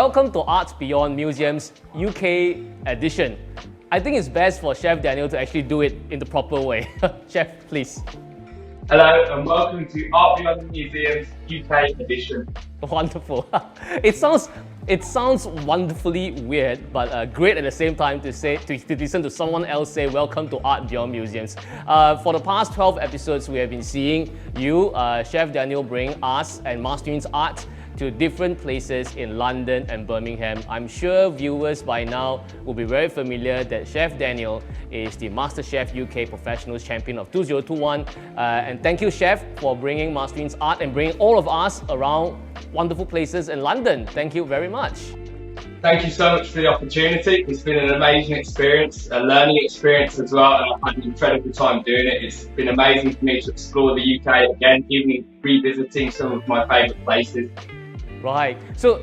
Welcome to Arts Beyond Museums UK edition. I think it's best for Chef Daniel to actually do it in the proper way. Chef, please. Hello and welcome to Art Beyond Museums UK edition. Wonderful. It sounds wonderfully weird, but great at the same time to listen to someone else say welcome to Art Beyond Museums. For the past 12 episodes, we have been seeing you, Chef Daniel, bring us and mastering art to different places in London and Birmingham. I'm sure viewers by now will be very familiar that Chef Daniel is the MasterChef UK Professionals Champion of 2021. And thank you, Chef, for bringing Mastering Art and bringing all of us around wonderful places in London. Thank you very much. Thank you so much for the opportunity. It's been an amazing experience, a learning experience as well, and I've had an incredible time doing it. It's been amazing for me to explore the UK again, even revisiting some of my favourite places. Right. So,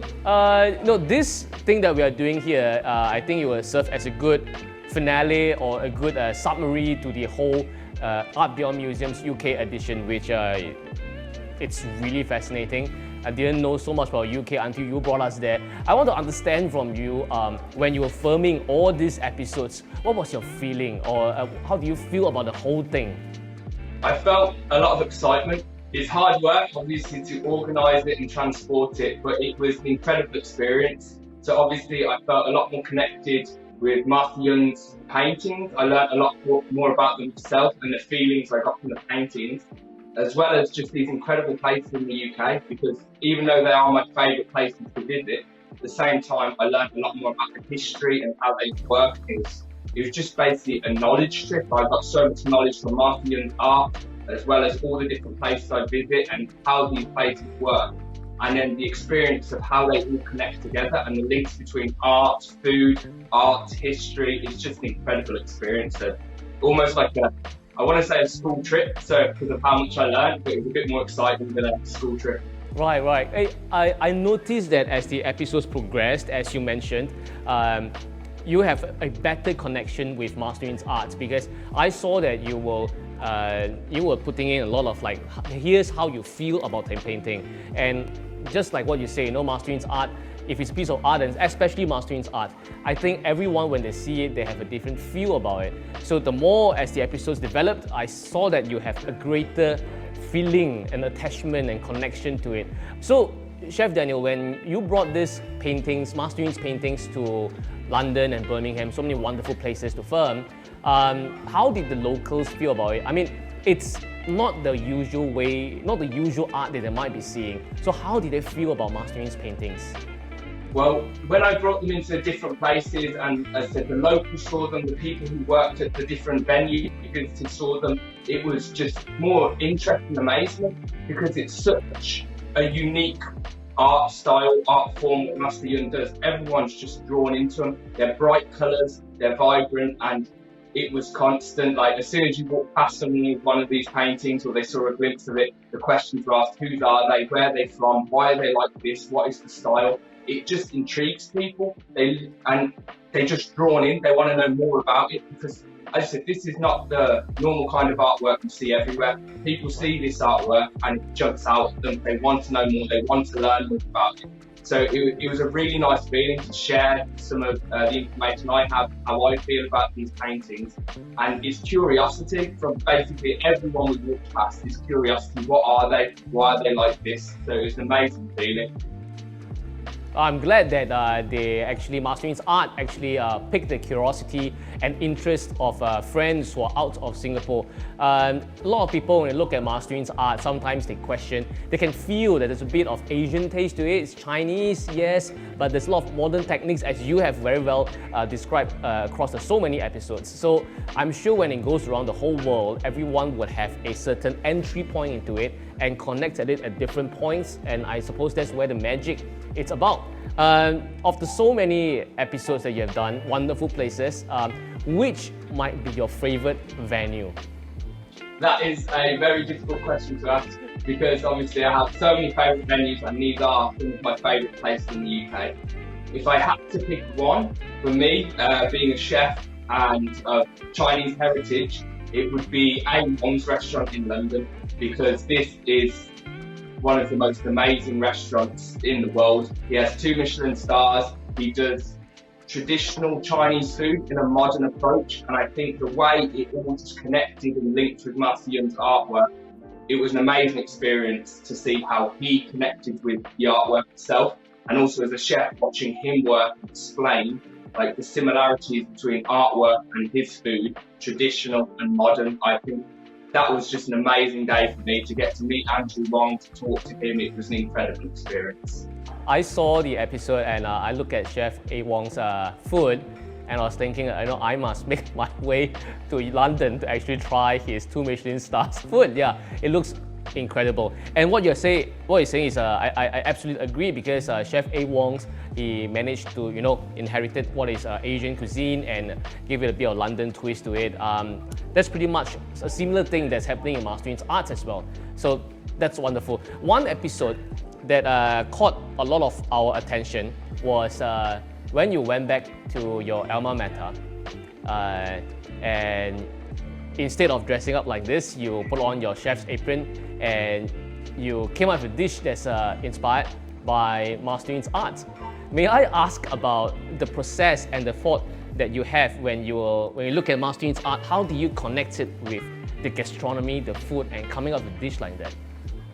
this thing that we are doing here, I think it will serve as a good finale or a good summary to the whole Art Beyond Museums UK edition, which it's really fascinating. I didn't know so much about UK until you brought us there. I want to understand from you, when you were filming all these episodes, what was your feeling, or how do you feel about the whole thing? I felt a lot of excitement. It's hard work, obviously, to organise it and transport it, but it was an incredible experience. So obviously I felt a lot more connected with Master Young's paintings. I learned a lot more about them myself and the feelings I got from the paintings, as well as just these incredible places in the UK, because even though they are my favourite places to visit, at the same time I learned a lot more about the history and how they work. It was just basically a knowledge trip. I got so much knowledge from Master Young's art, as well as all the different places I visit and how these places work. And then the experience of how they all connect together and the links between art, food, art, history. It's just an incredible experience. So almost like I want to say a school trip, so because of how much I learned, but it was a bit more exciting than a school trip. Right. I noticed that as the episodes progressed, as you mentioned, you have a better connection with Mastering Arts, because I saw that you were putting in a lot of here's how you feel about the painting. And just like what you say, Mastering Art, if it's a piece of art, and especially Mastering Art, I think everyone, when they see it, they have a different feel about it. So the more as the episodes developed, I saw that you have a greater feeling and attachment and connection to it. So Chef Daniel, when you brought these paintings, Mastering paintings to London and Birmingham, so many wonderful places to film, how did the locals feel about it? I mean, it's not the usual way, not the usual art that they might be seeing. So how did they feel about Mastering's paintings? Well, when I brought them into different places, and as I said, the locals saw them, the people who worked at the different venues who saw them, it was just more interest and amazement, because it's such a unique art style, art form that Master Young does. Everyone's just drawn into them. They're bright colours, they're vibrant, and it was constant. Like, as soon as you walk past someone with one of these paintings, or they saw a glimpse of it, the questions were asked: who are they, where are they from, why are they like this, what is the style? It just intrigues people, they're just drawn in. They want to know more about it, because, as I said, this is not the normal kind of artwork you see everywhere. People see this artwork and it jumps out at them. They want to know more, they want to learn more about it. So it was a really nice feeling to share some of the information I have, how I feel about these paintings. And it's curiosity from basically everyone we walked past. It's curiosity: what are they, why are they like this? So it was an amazing feeling. I'm glad that they actually, Mastering Art actually picked the curiosity and interest of friends who are out of Singapore. A lot of people, when they look at Mastering Art, sometimes they question, they can feel that there's a bit of Asian taste to it. It's Chinese, yes, but there's a lot of modern techniques, as you have very well described across so many episodes. So I'm sure when it goes around the whole world, everyone would have a certain entry point into it and connect at it at different points, and I suppose that's where the magic it's about. Of the so many episodes that you have done, wonderful places, which might be your favorite venue? That is a very difficult question to ask, because obviously I have so many favourite venues, and these are some of my favourite places in the UK. If I had to pick one, for me, being a chef and of Chinese heritage, it would be A. Wong's restaurant in London, because this is one of the most amazing restaurants in the world. He has 2 Michelin stars. He does traditional Chinese food in a modern approach, and I think the way it all just connected and linked with Master Yun's artwork, it was an amazing experience to see how he connected with the artwork itself, and also as a chef watching him work and explain like the similarities between artwork and his food, traditional and modern. I think that was just an amazing day for me to get to meet Andrew Wong, to talk to him. It was an incredible experience. I saw the episode and I looked at Chef A. Wong's food, and I was thinking, I must make my way to London to actually try his 2 Michelin stars food. Yeah, it looks incredible. And what you're saying is, I absolutely agree, because Chef A. Wong's, he managed to, inherited what is Asian cuisine and give it a bit of London twist to it. That's pretty much a similar thing that's happening in Master Yun's arts as well. So that's wonderful. One episode that caught a lot of our attention was when you went back to your alma mater, and instead of dressing up like this, you put on your chef's apron and you came up with a dish that's inspired by Master Yun's art. May I ask about the process and the thought that you have when you look at Master Yun's art? How do you connect it with the gastronomy, the food, and coming up with a dish like that?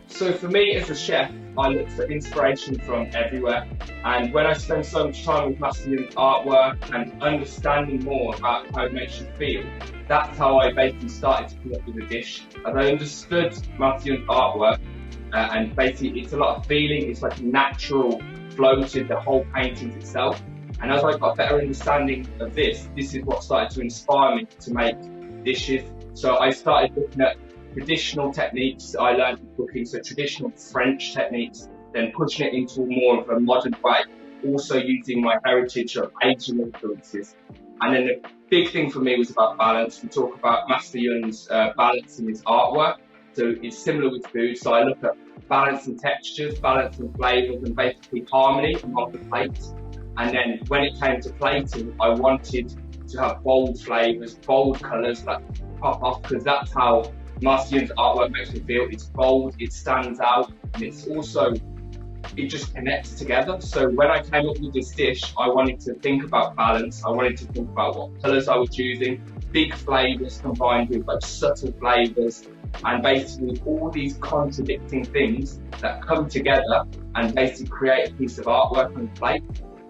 So for me as a chef, I look for inspiration from everywhere, and when I spend so much time with Master Yun's artwork and understanding more about how it makes you feel, that's how I basically started to come up with a dish. As I understood Master Yun's artwork, and basically it's a lot of feeling, it's like a natural flow to the whole painting itself, and as I got a better understanding of this is what started to inspire me to make dishes. So I started looking at traditional techniques I learned in cooking, so traditional French techniques, then pushing it into more of a modern way, also using my heritage of Asian influences. And then the big thing for me was about balance. We talk about Master Yun's balance in his artwork, so it's similar with food. So I look at balance in textures, balance in flavours, and basically harmony among the plates. And then when it came to plating, I wanted to have bold flavours, bold colours that pop off, because that's how Master Yun's artwork makes me feel. It's bold, it stands out, and it's also, it just connects together. So when I came up with this dish, I wanted to think about balance. I wanted to think about what colours I was using, big flavours combined with like subtle flavours, and basically all these contradicting things that come together and basically create a piece of artwork on the plate.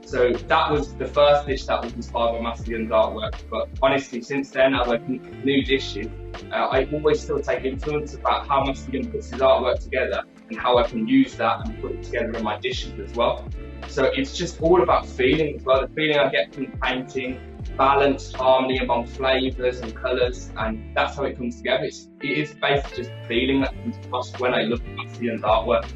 So that was the first dish that was inspired by Master Yun's artwork. But honestly, since then, as I make new dishes, I always still take influence about how Master Yun puts his artwork together and how I can use that and put it together in my dishes as well. So it's just all about feeling as well. The feeling I get from painting, balance, harmony among flavours and colours, and that's how it comes together. It is basically just feeling that comes across when I look at Master Yun's artwork.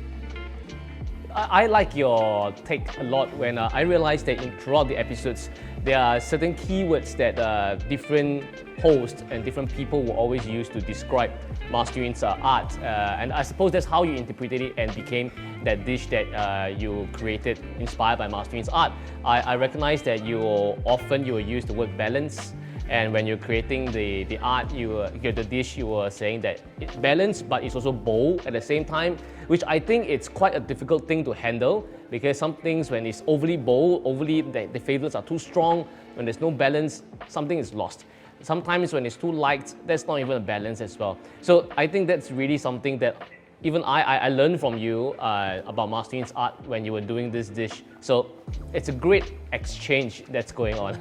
I like your take a lot when I realized that throughout the episodes, there are certain keywords that different hosts and different people will always use to describe Master Yun's art. And I suppose that's how you interpreted it and became that dish that you created inspired by Master Yun's art. I recognize that you will use the word balance. And when you're creating the art, the dish, you were saying that it's balanced, but it's also bold at the same time, which I think it's quite a difficult thing to handle, because some things, when it's overly bold, the flavors are too strong, when there's no balance, something is lost. Sometimes when it's too light, that's not even a balance as well. So I think that's really something that even I learned from you about Master Yun's art when you were doing this dish. So it's a great exchange that's going on.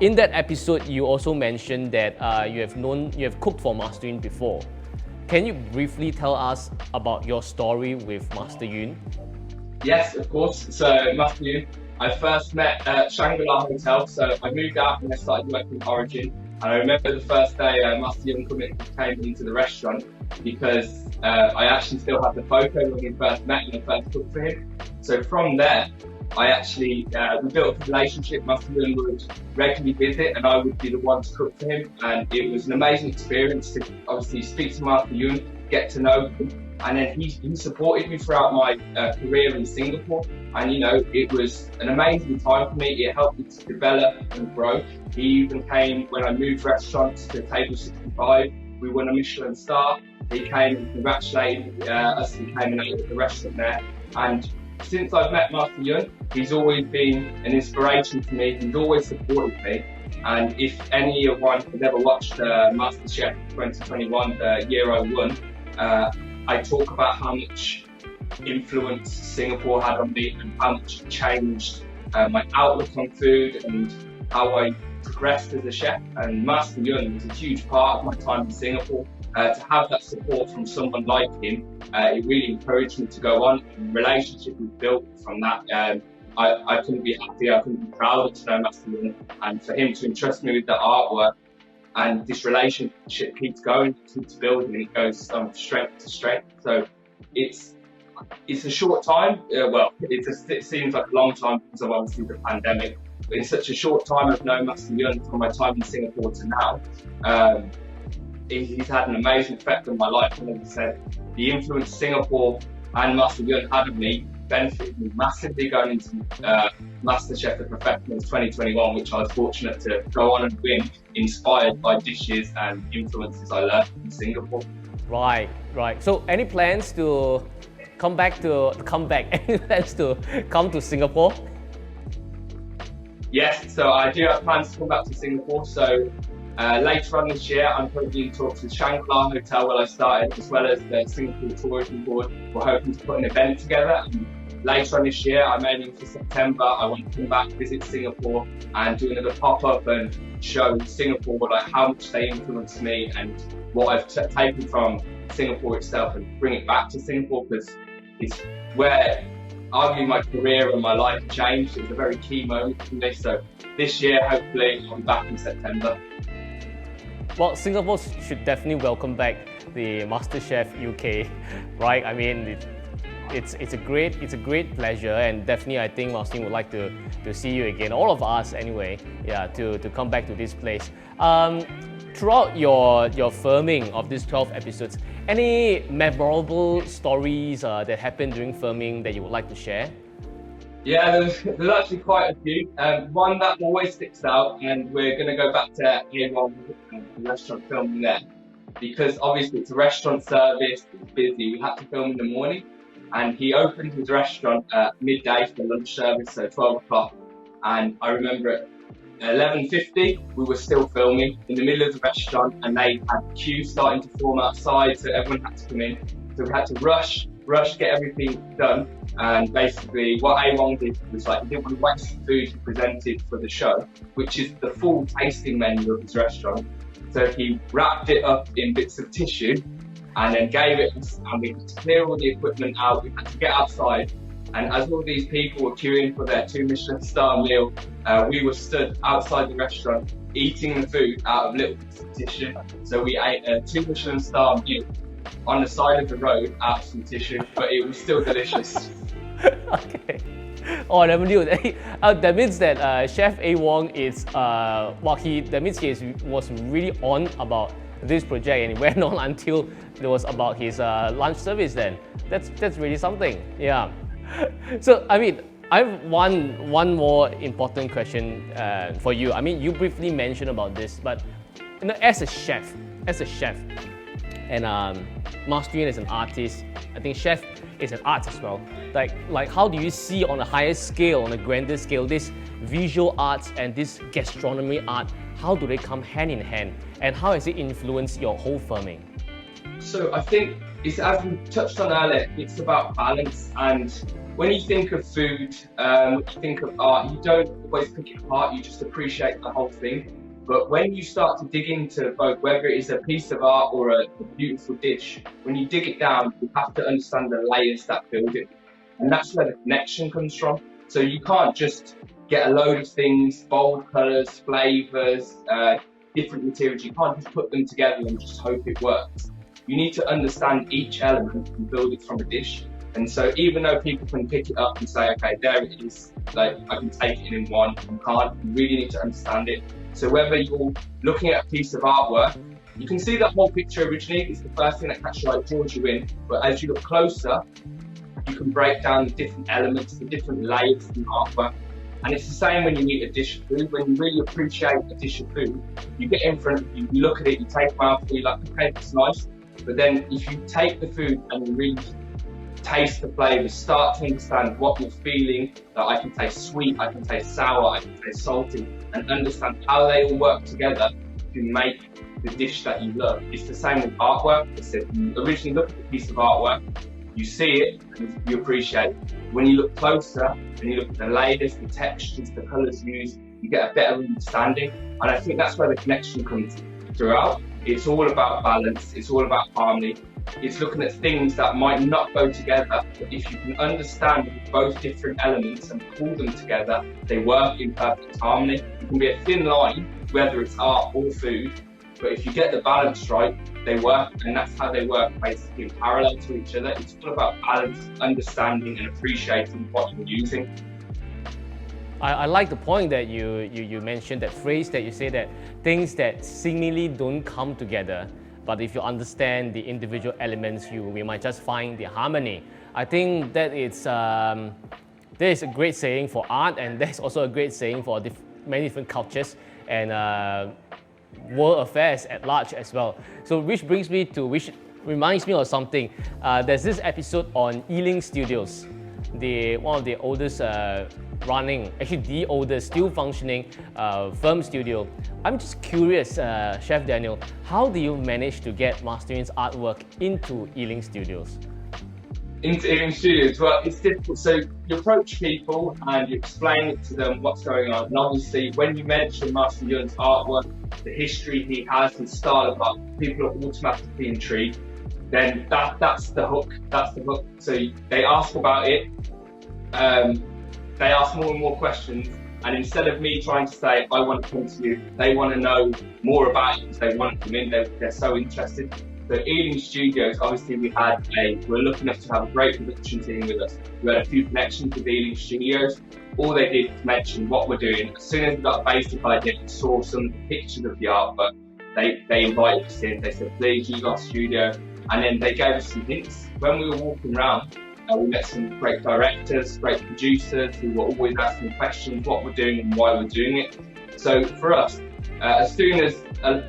In that episode, you also mentioned that you have cooked for Master Yun before. Can you briefly tell us about your story with Master Yun? Yes, of course. So Master Yun, I first met at Shangri-La Hotel. So I moved out and I started working at Origin. And I remember the first day Master Yun came into the restaurant, because I actually still have the photo when we first met and I first cooked for him. So from there, I actually, we built a relationship. Master Yun would regularly visit and I would be the one to cook for him. And it was an amazing experience to obviously speak to Master Yun, get to know him. And then he supported me throughout my career in Singapore. And it was an amazing time for me. It helped me to develop and grow. He even came when I moved restaurants to Table 65. We won a Michelin star. he came and congratulated us and came and ate at the restaurant there. And since I've met Master Yun, he's always been an inspiration to me. He's always supported me. And if anyone has ever watched MasterChef 2021, the year I won, I talk about how much influence Singapore had on me and how much it changed my outlook on food and how I progressed as a chef. And Master Yun was a huge part of my time in Singapore. To have that support from someone like him, it really encouraged me to go on. And the relationship we built from that, I couldn't be happier, I couldn't be prouder to know Master Yun, and for him to entrust me with the artwork. And this relationship keeps going, keeps building, and it goes from strength to strength. So it's a short time. It seems like a long time because of obviously the pandemic. But in such a short time, I've known Master Yun from my time in Singapore to now. He's had an amazing effect on my life. And as I said, the influence Singapore and Master Yun had on me benefited me massively going into MasterChef The Professionals 2021, which I was fortunate to go on and win, inspired by dishes and influences I learned in Singapore. Right. So any plans to come any plans to come to Singapore? Yes, so I do have plans to come back to Singapore. So later on this year, I'm currently in talks with Shangri-La Hotel where I started, as well as the Singapore Tourism Board. We're hoping to put an event together. And later on this year, I'm aiming for September. I want to come back, visit Singapore, and do another pop-up and show Singapore like how much they influenced me and what I've taken from Singapore itself and bring it back to Singapore, because it's where arguably my career and my life changed. It was a very key moment for me. So this year, hopefully, I'll be back in September. Well, Singapore should definitely welcome back the MasterChef UK, right? I mean, it's a great pleasure, and definitely I think Master would like to see you again. All of us, anyway, to come back to this place. Throughout your filming of these 12 episodes, any memorable stories that happened during filming that you would like to share? Yeah, there's actually quite a few. One that always sticks out, and we're going to go back to A1, the restaurant filming there, because obviously it's a restaurant service, it's busy. We had to film in the morning, and he opened his restaurant at midday for lunch service, so 12 o'clock. And I remember at 11:50, we were still filming in the middle of the restaurant, and they had queues starting to form outside, so everyone had to come in. So we had to rush, get everything done. And basically what A1 did was he didn't want to waste the food he presented for the show, which is the full tasting menu of his restaurant. So he wrapped it up in bits of tissue and then gave it us, and we had to clear all the equipment out. We had to get outside, and as all these people were queuing for their 2 Michelin star meal, we were stood outside the restaurant eating the food out of little bits of tissue. So we ate a 2 Michelin star meal on the side of the road out of some tissue, but it was still delicious. Okay. Oh, I never knew that. That means that Chef A Wong is he was really on about this project, and it went on until it was about his lunch service. Then that's really something. Yeah. So I mean, I have one more important question for you. I mean, you briefly mentioned about this, but as a chef, and Master Yun is an artist. I think chef is an art as well. Like how do you see on a higher scale, on a grander scale, this visual arts and this gastronomy art? How do they come hand in hand, and how has it influenced your whole filming? So I think it's, as we touched on earlier, it's about balance. And when you think of food, when you think of art, you don't always pick it apart. You just appreciate the whole thing. But when you start to dig into both, whether it is a piece of art or a beautiful dish, when you dig it down, you have to understand the layers that build it. And that's where the connection comes from. So you can't just get a load of things, bold colours, flavours, different materials. You can't just put them together and just hope it works. You need to understand each element and build it from a dish. And so even though people can pick it up and say, okay, there it is, like I can take it in one, you can't, you really need to understand it. So whether you're looking at a piece of artwork, you can see the whole picture originally. It's the first thing that catches your eye, draws you in. But as you look closer, you can break down the different elements, the different layers in artwork. And it's the same when you eat a dish of food. When you really appreciate a dish of food, you get in front of you, you look at it, you take a mouthful, you're like, okay, that's nice. But then if you take the food and you really taste the flavours, start to understand what you're feeling, that I can taste sweet, I can taste sour, I can taste salty, and understand how they all work together to make the dish that you love. It's the same with artwork. I said, you originally look at a piece of artwork, you see it and you appreciate it. When you look closer and you look at the layers, the textures, the colours used, you get a better understanding. And I think that's where the connection comes throughout. It's all about balance, it's all about harmony. It's looking at things that might not go together, but if you can understand both different elements and pull them together, they work in perfect harmony. It can be a thin line, whether it's art or food, but if you get the balance right, they work, and that's how they work, basically parallel to each other. It's all about balance, understanding and appreciating what you're using. I like the point that you mentioned, that phrase that you say, that things that seemingly don't come together, but if you understand the individual elements, we might just find the harmony. I think that there is a great saying for art, and there's also a great saying for many different cultures and world affairs at large as well. So which reminds me of something. There's this episode on Ealing Studios, one of the oldest the oldest still functioning film studio. I'm just curious, Chef Daniel, how do you manage to get Masterin's artwork into Ealing Studios? Into Ealing Studios? Well, it's difficult. So you approach people and you explain it to them what's going on. And obviously, when you mention Master Young's artwork, the history he has, his style of art, people are automatically intrigued. Then that's the hook. That's the hook. So they ask about it. They ask more and more questions, and instead of me trying to say, I want to come to you, they want to know more about it because they want to come in, they're so interested. So Ealing Studios, obviously we're lucky enough to have a great production team with us. We had a few connections with Ealing Studios. All they did was mention what we're doing. As soon as we got a basic idea and saw some pictures of the artwork, they invited us in. They said, please use our studio. And then they gave us some hints. When we were walking around, we met some great directors, great producers who were always asking questions, what we're doing and why we're doing it. So for us, as soon as,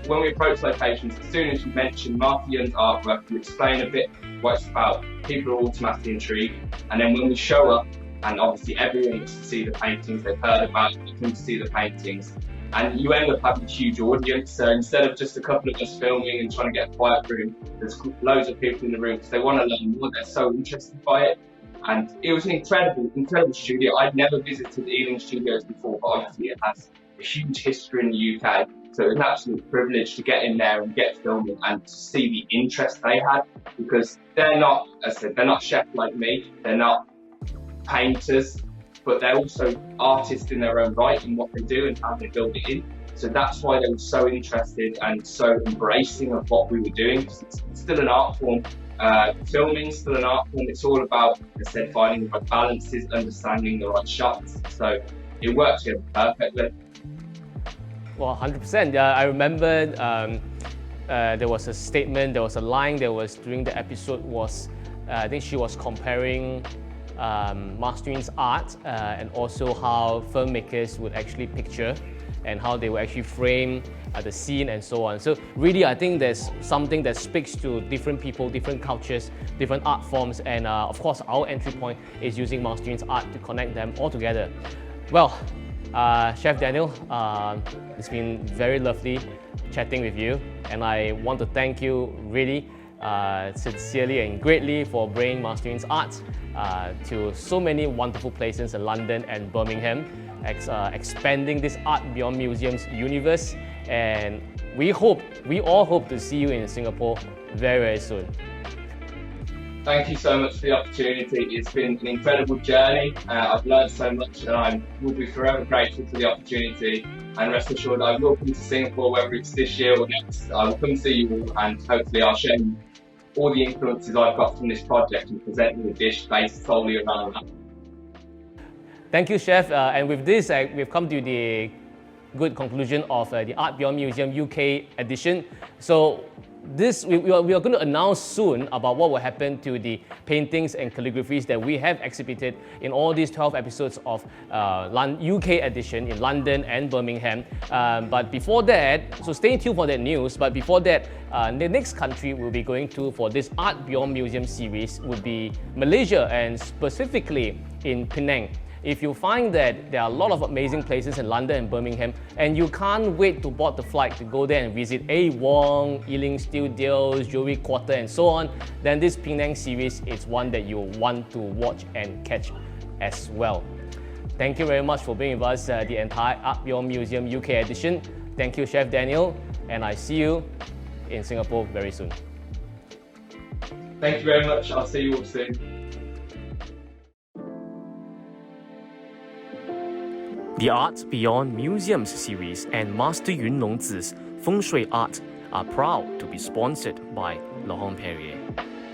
when we approach locations, as soon as you mention Martha Young's artwork, you explain a bit what it's about, people are automatically intrigued. And then when we show up, and obviously everyone gets to see the paintings, they've heard about it, they come to see the paintings, and you end up having a huge audience. So instead of just a couple of us filming and trying to get a quiet room, there's loads of people in the room because they want to learn more, they're so interested by it. And it was an incredible studio. I'd never visited Ealing Studios before, but obviously it has a huge history in the UK. So it was an absolute privilege to get in there and get filming and to see the interest they had, because they're not, as I said, they're not chefs like me, they're not painters, but they're also artists in their own right in what they do and how they build it in. So that's why they were so interested and so embracing of what we were doing, because it's still an art form. Filming's still an art form. It's all about, as I said, finding the right balances, understanding the right shots. So it works together perfectly. Well, 100%. I remember there was a statement, there was a line that was during the episode was, I think she was comparing Masterin's art and also how filmmakers would actually picture and how they will actually frame the scene and so on. So really, I think there's something that speaks to different people, different cultures, different art forms, and of course our entry point is using Masterin's art to connect them all together. Well, Chef Daniel, it's been very lovely chatting with you, and I want to thank you really sincerely and greatly for bringing Masterin's art to so many wonderful places in London and Birmingham, expanding this Art Beyond Museums universe, and we all hope to see you in Singapore very, very soon. Thank you so much for the opportunity. It's been an incredible journey. I've learned so much, and I will be forever grateful for the opportunity. And rest assured, I will come to Singapore, whether it's this year or next. I will come see you all, and hopefully I'll share all the influences I've got from this project and present you a dish based solely around that. Thank you, Chef. And with this, we've come to the good conclusion of the Art Beyond Museum UK edition. So we are going to announce soon about what will happen to the paintings and calligraphies that we have exhibited in all these 12 episodes of UK edition in London and Birmingham. But before that, so stay tuned for that news. But before that, the next country we'll be going to for this Art Beyond Museum series would be Malaysia, and specifically in Penang. If you find that there are a lot of amazing places in London and Birmingham, and you can't wait to board the flight to go there and visit A. Wong, Ealing Studios, Jewelry Quarter, and so on, then this Penang series is one that you'll want to watch and catch as well. Thank you very much for being with us the entire Art Beyond Museum UK edition. Thank you, Chef Daniel, and I see you in Singapore very soon. Thank you very much. I'll see you all soon. The Art Beyond Museums series and Master Yun Longzi's Feng Shui art are proud to be sponsored by Laurent Perrier.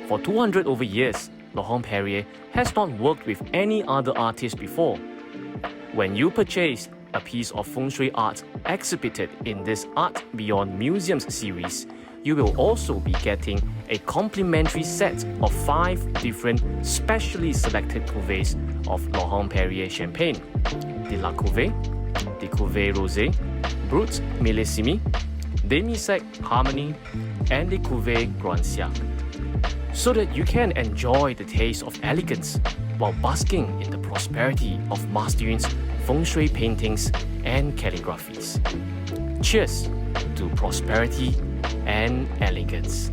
For 200 over years, Laurent Perrier has not worked with any other artist before. When you purchase a piece of Feng Shui art exhibited in this Art Beyond Museums series, you will also be getting a complimentary set of 5 different specially selected cuvées of Laurent Perrier champagne. The La Cuvée, the Cuvée Rosé, Brut Millésime, Demi-Sec Harmony, and the Cuvée Grand Siak, so that you can enjoy the taste of elegance while basking in the prosperity of Master Yun's Feng Shui paintings and calligraphies. Cheers to prosperity and elegance.